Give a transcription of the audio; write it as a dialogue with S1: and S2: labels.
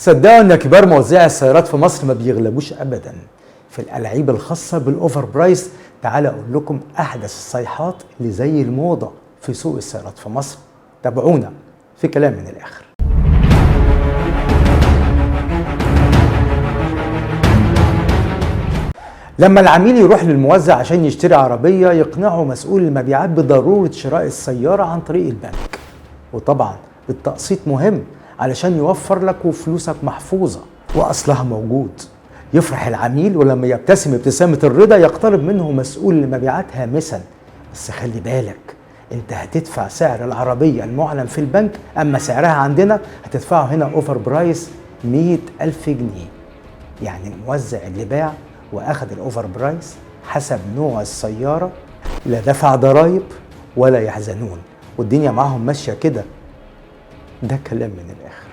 S1: صدقوا ان كبار موزعي السيارات في مصر ما بيغلبوش ابدا في الالعاب الخاصه بالاوفر برايس. تعال اقول لكم احدث الصيحات اللي زي الموضه في سوق السيارات في مصر. تابعونا في كلام من الاخر. لما العميل يروح للموزع عشان يشتري عربيه يقنعه مسؤول المبيعات بضروره شراء السياره عن طريق البنك، وطبعا التقسيط مهم علشان يوفر لك وفلوسك محفوظة وأصلها موجود. يفرح العميل ولما يبتسم ابتسامة الرضا يقترب منه مسؤول المبيعات هامسا: بس خلي بالك، انت هتدفع سعر العربية المعلن في البنك، أما سعرها عندنا هتدفعه هنا اوفر برايس 100,000 جنيه. يعني الموزع اللي باع وأخد الاوفر برايس حسب نوع السيارة لا دفع ضرايب ولا يحزنون، والدنيا معاهم ماشية كده. ده كلام من الآخر.